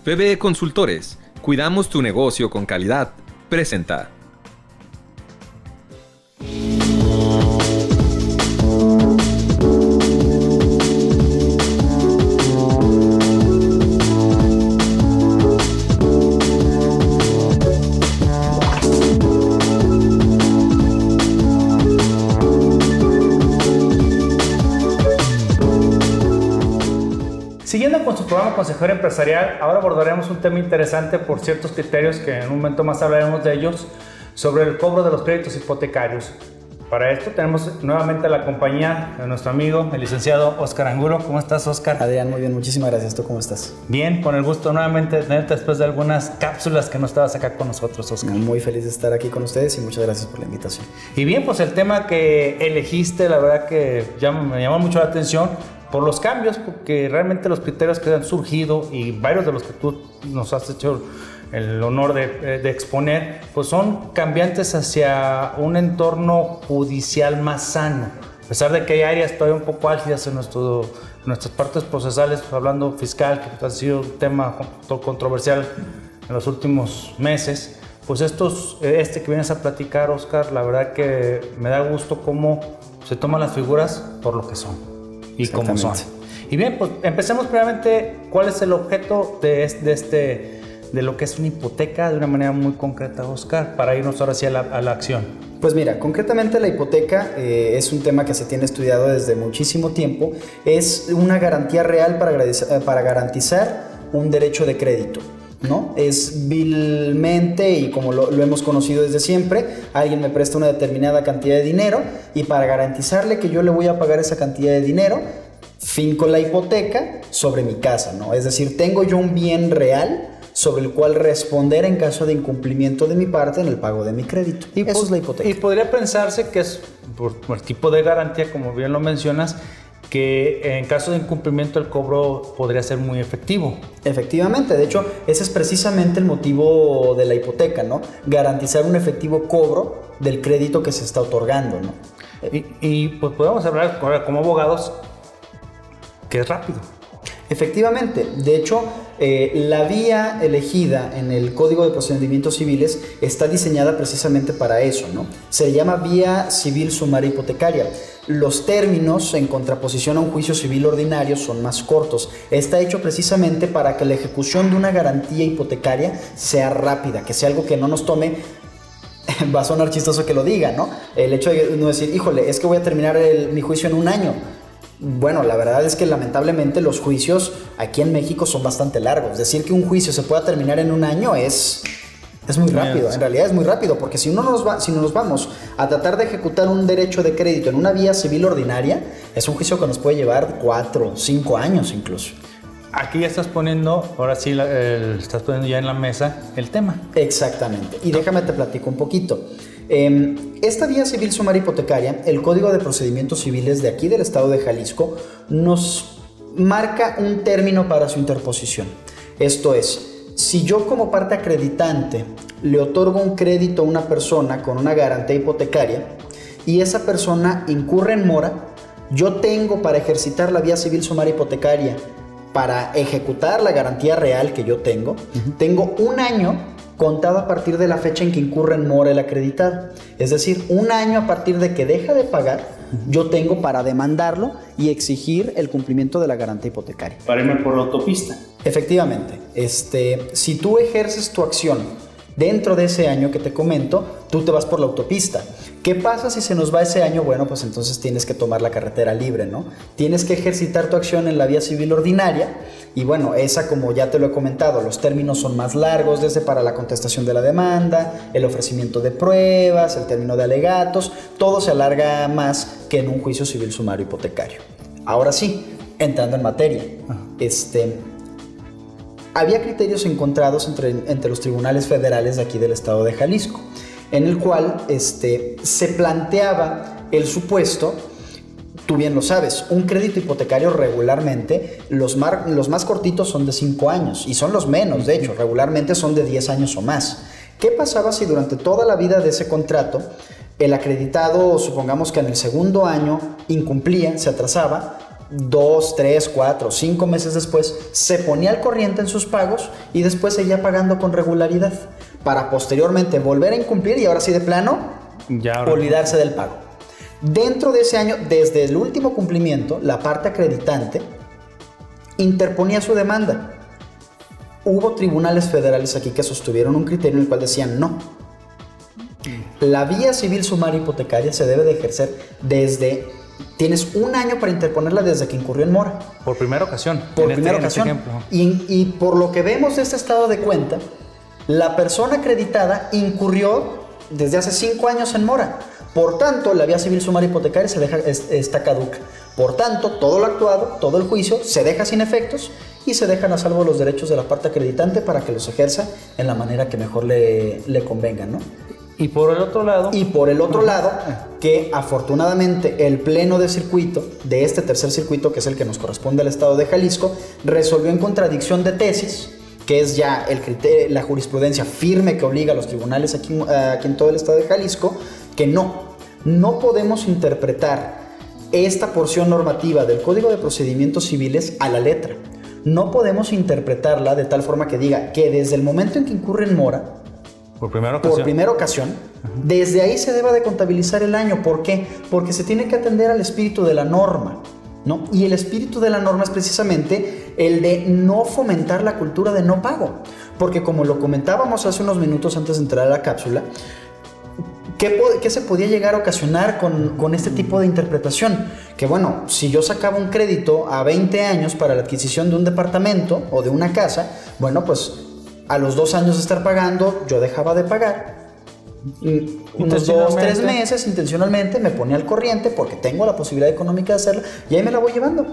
PBE Consultores, cuidamos tu negocio con calidad. Presenta. Siguiendo con su programa Consejero Empresarial, ahora abordaremos un tema interesante por ciertos criterios que en un momento más hablaremos de ellos, sobre el cobro de los créditos hipotecarios. Para esto tenemos nuevamente la compañía de nuestro amigo, el licenciado Óscar Angulo. ¿Cómo estás, Óscar? Adrián, muy bien, muchísimas gracias. ¿Tú cómo estás? Bien, con el gusto nuevamente de tenerte después de algunas cápsulas que no estabas acá con nosotros, Óscar. Muy feliz de estar aquí con ustedes y muchas gracias por la invitación. Y bien, pues el tema que elegiste, la verdad que me llamó mucho la atención por los cambios, porque realmente los criterios que han surgido y varios de los que tú nos has hecho el honor de exponer, pues son cambiantes hacia un entorno judicial más sano. A pesar de que hay áreas todavía un poco álgidas en nuestras partes procesales, pues hablando fiscal, que ha sido un tema controversial en los últimos meses, pues que vienes a platicar, Óscar, la verdad que me da gusto cómo se toman las figuras por lo que son y cómo son. Y bien, pues empecemos primeramente, ¿cuál es el objeto de lo que es una hipoteca de una manera muy concreta, Óscar, para irnos ahora sí a la acción? Pues mira, concretamente la hipoteca es un tema que se tiene estudiado desde muchísimo tiempo. Es una garantía real para garantizar un derecho de crédito, ¿no? Es vilmente, y como lo hemos conocido desde siempre, alguien me presta una determinada cantidad de dinero y para garantizarle que yo le voy a pagar esa cantidad de dinero, finco la hipoteca sobre mi casa, ¿no? Es decir, tengo yo un bien real sobre el cual responder en caso de incumplimiento de mi parte en el pago de mi crédito. Eso es la hipoteca. Y podría pensarse que es por el tipo de garantía, como bien lo mencionas, que en caso de incumplimiento el cobro podría ser muy efectivo. Efectivamente, de hecho, ese es precisamente el motivo de la hipoteca, ¿no? Garantizar un efectivo cobro del crédito que se está otorgando, ¿no? Y pues podemos hablar ahora como abogados que es rápido. Efectivamente, de hecho, la vía elegida en el Código de Procedimientos Civiles está diseñada precisamente para eso, ¿no? Se llama vía civil sumaria hipotecaria. Los términos en contraposición a un juicio civil ordinario son más cortos. Está hecho precisamente para que la ejecución de una garantía hipotecaria sea rápida, que sea algo que no nos tome... Va a sonar chistoso que lo diga, ¿no? El hecho de no decir, híjole, es que voy a terminar mi juicio en un año. Bueno, la verdad es que lamentablemente los juicios aquí en México son bastante largos. Decir que un juicio se pueda terminar en un año es muy rápido. En realidad es muy rápido, porque si no nos vamos a tratar de ejecutar un derecho de crédito en una vía civil ordinaria, es un juicio que nos puede llevar 4 o 5 años incluso. Aquí ya estás poniendo, ahora sí, estás poniendo ya en la mesa el tema. Exactamente. Y déjame te platico un poquito. Esta vía civil sumaria hipotecaria, el Código de Procedimientos Civiles de aquí del estado de Jalisco, nos marca un término para su interposición. Esto es, si yo como parte acreditante le otorgo un crédito a una persona con una garantía hipotecaria y esa persona incurre en mora, yo tengo para ejercitar la vía civil sumaria hipotecaria, para ejecutar la garantía real que yo tengo, tengo un año contado a partir de la fecha en que incurre en mora el acreditado. Es decir, un año a partir de que deja de pagar, yo tengo para demandarlo y exigir el cumplimiento de la garantía hipotecaria. Para irme por la autopista. Efectivamente, si tú ejerces tu acción dentro de ese año que te comento, tú te vas por la autopista. ¿Qué pasa si se nos va ese año? Bueno, pues entonces tienes que tomar la carretera libre, ¿no? Tienes que ejercitar tu acción en la vía civil ordinaria y bueno, esa, como ya te lo he comentado, los términos son más largos, desde para la contestación de la demanda, el ofrecimiento de pruebas, el término de alegatos, todo se alarga más que en un juicio civil sumario hipotecario. Ahora sí, entrando en materia, había criterios encontrados entre los tribunales federales de aquí del estado de Jalisco, en el cual se planteaba el supuesto, tú bien lo sabes, un crédito hipotecario regularmente, los más cortitos son de 5 años y son los menos, de hecho, regularmente son de 10 años o más. ¿Qué pasaba si durante toda la vida de ese contrato el acreditado, supongamos que en el segundo año incumplía, se atrasaba? 2, 3, 4, 5 meses después, se ponía al corriente en sus pagos y después seguía pagando con regularidad para posteriormente volver a incumplir y ahora sí de plano olvidarse del pago. Dentro de ese año, desde el último cumplimiento, la parte acreditante interponía su demanda. Hubo tribunales federales aquí que sostuvieron un criterio en el cual decían no. La vía civil sumaria hipotecaria se debe de ejercer desde... Tienes un año para interponerla desde que incurrió en mora. Por primera ocasión. Por primera ocasión. Y por lo que vemos de este estado de cuenta, la persona acreditada incurrió desde hace 5 años en mora. Por tanto, la vía civil sumaria hipotecaria está caduca. Por tanto, todo lo actuado, todo el juicio, se deja sin efectos y se dejan a salvo los derechos de la parte acreditante para que los ejerza en la manera que mejor le convenga, ¿no? Y por el otro lado... que afortunadamente el pleno de circuito, de este tercer circuito, que es el que nos corresponde al estado de Jalisco, resolvió en contradicción de tesis, que es ya la jurisprudencia firme que obliga a los tribunales aquí en todo el estado de Jalisco, que no podemos interpretar esta porción normativa del Código de Procedimientos Civiles a la letra. No podemos interpretarla de tal forma que diga que desde el momento en que incurre en mora, por primera ocasión, desde ahí se debe de contabilizar el año. ¿Por qué? Porque se tiene que atender al espíritu de la norma, ¿no? Y el espíritu de la norma es precisamente el de no fomentar la cultura de no pago. Porque como lo comentábamos hace unos minutos antes de entrar a la cápsula, ¿qué se podía llegar a ocasionar con este tipo de interpretación? Que bueno, si yo sacaba un crédito a 20 años para la adquisición de un departamento o de una casa, bueno, pues a los 2 años de estar pagando, yo dejaba de pagar. Unos 2, 3 meses, intencionalmente, me ponía al corriente porque tengo la posibilidad económica de hacerlo y ahí me la voy llevando.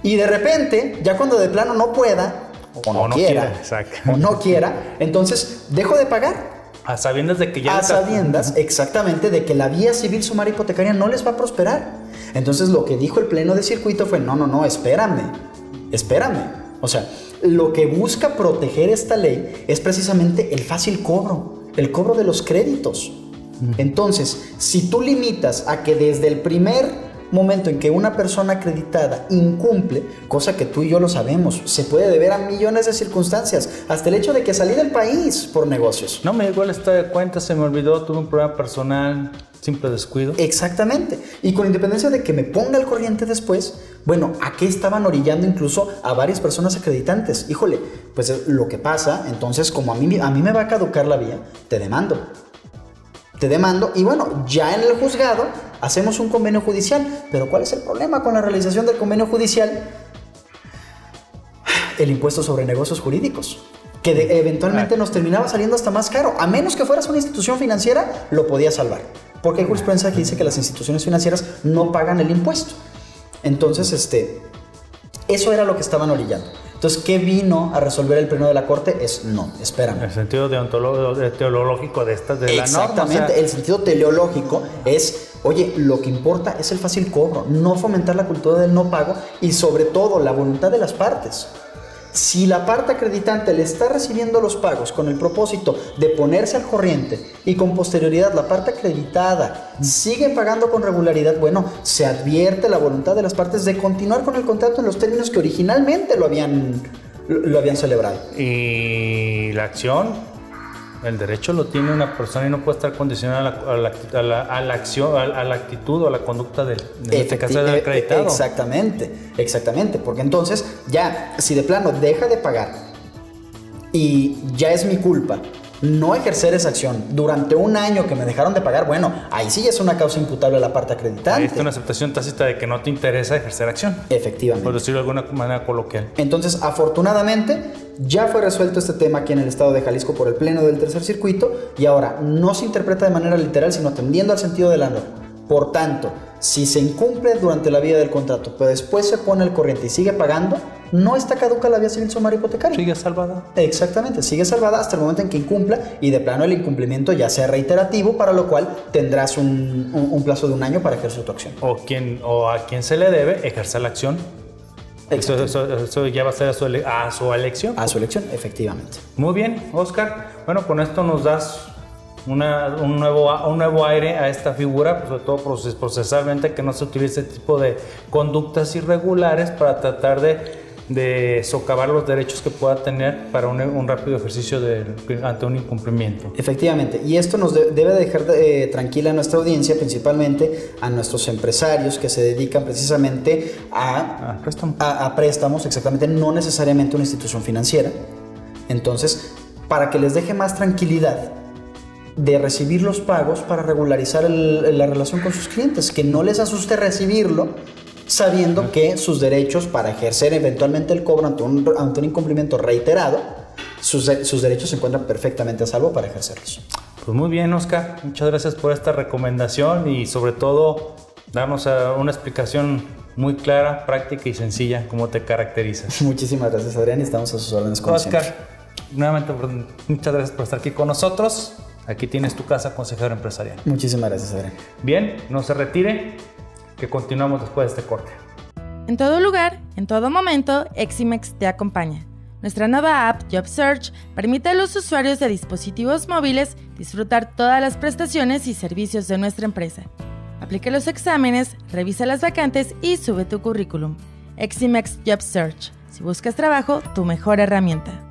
Y de repente, ya cuando de plano no pueda, o no quiera, entonces dejo de pagar. A sabiendas de que ya... A sabiendas, exactamente, de que la vía civil sumaria hipotecaria no les va a prosperar. Entonces lo que dijo el pleno de circuito fue, no, espérame. O sea, lo que busca proteger esta ley es precisamente el fácil cobro, el cobro de los créditos. Entonces, si tú limitas a que desde el primer momento en que una persona acreditada incumple, cosa que tú y yo lo sabemos, se puede deber a millones de circunstancias, hasta el hecho de que salí del país por negocios. No me llegó el estado de cuenta, se me olvidó, tuve un problema personal, simple descuido. Exactamente. Y con independencia de que me ponga al corriente después, bueno, ¿a qué estaban orillando incluso a varias personas acreditantes? Híjole, pues lo que pasa, entonces como a mí me va a caducar la vía, te demando y bueno, ya en el juzgado hacemos un convenio judicial. Pero ¿cuál es el problema con la realización del convenio judicial? El impuesto sobre negocios jurídicos, que eventualmente nos terminaba saliendo hasta más caro. A menos que fueras una institución financiera, lo podías salvar, porque hay jurisprudencia que dice que las instituciones financieras no pagan el impuesto. Entonces, eso era lo que estaban orillando. Entonces, ¿qué vino a resolver el pleno de la Corte? No, espérame. El sentido teológico de la norma. Exactamente, el sentido teleológico es, oye, lo que importa es el fácil cobro, no fomentar la cultura del no pago y sobre todo la voluntad de las partes. Si la parte acreditante le está recibiendo los pagos con el propósito de ponerse al corriente y con posterioridad la parte acreditada sigue pagando con regularidad, bueno, se advierte la voluntad de las partes de continuar con el contrato en los términos que originalmente lo habían celebrado. Y la acción, el derecho lo tiene una persona y no puede estar condicionada a la acción, a la actitud o a la conducta del acreditado. Exactamente, porque entonces ya, si de plano deja de pagar y ya es mi culpa no ejercer esa acción durante un año que me dejaron de pagar, bueno, ahí sí es una causa imputable a la parte acreditante. Ahí está una aceptación tácita de que no te interesa ejercer acción. Efectivamente. Por decirlo de alguna manera coloquial. Entonces, afortunadamente, ya fue resuelto este tema aquí en el estado de Jalisco por el pleno del tercer circuito y ahora no se interpreta de manera literal, sino atendiendo al sentido de la norma. Por tanto, si se incumple durante la vida del contrato, pero después se pone al corriente y sigue pagando, no está caduca la vía civil sumaria hipotecaria. Sigue salvada. Exactamente, sigue salvada hasta el momento en que incumpla y de plano el incumplimiento ya sea reiterativo, para lo cual tendrás un plazo de un año para ejercer tu acción. O a quien se le debe ejercer la acción. Eso ya va a ser a su elección. A su elección, efectivamente. Muy bien, Oscar. Bueno, con esto nos das un nuevo aire a esta figura, pues sobre todo procesalmente, que no se utilice este tipo de conductas irregulares para tratar de socavar los derechos que pueda tener para un rápido ejercicio ante un incumplimiento. Efectivamente, y esto nos debe dejar tranquila a nuestra audiencia, principalmente a nuestros empresarios que se dedican precisamente a préstamos, exactamente, no necesariamente una institución financiera. Entonces, para que les deje más tranquilidad de recibir los pagos para regularizar la relación con sus clientes, que no les asuste recibirlo sabiendo que sus derechos para ejercer eventualmente el cobro ante un incumplimiento reiterado, sus derechos se encuentran perfectamente a salvo para ejercerlos. Pues muy bien, Oscar, muchas gracias por esta recomendación y sobre todo darnos una explicación muy clara, práctica y sencilla, como te caracterizas. Muchísimas gracias, Adrián, y estamos a sus órdenes como Oscar, siempre. Nuevamente muchas gracias por estar aquí con nosotros. Aquí tienes tu casa, consejero empresarial. Muchísimas gracias, Adrián. Bien, no se retire, que continuamos después de este corte. En todo lugar, en todo momento, Eximex te acompaña. Nuestra nueva app Job Search permite a los usuarios de dispositivos móviles disfrutar todas las prestaciones y servicios de nuestra empresa. Aplica los exámenes, revisa las vacantes y sube tu currículum. Eximex Job Search. Si buscas trabajo, tu mejor herramienta.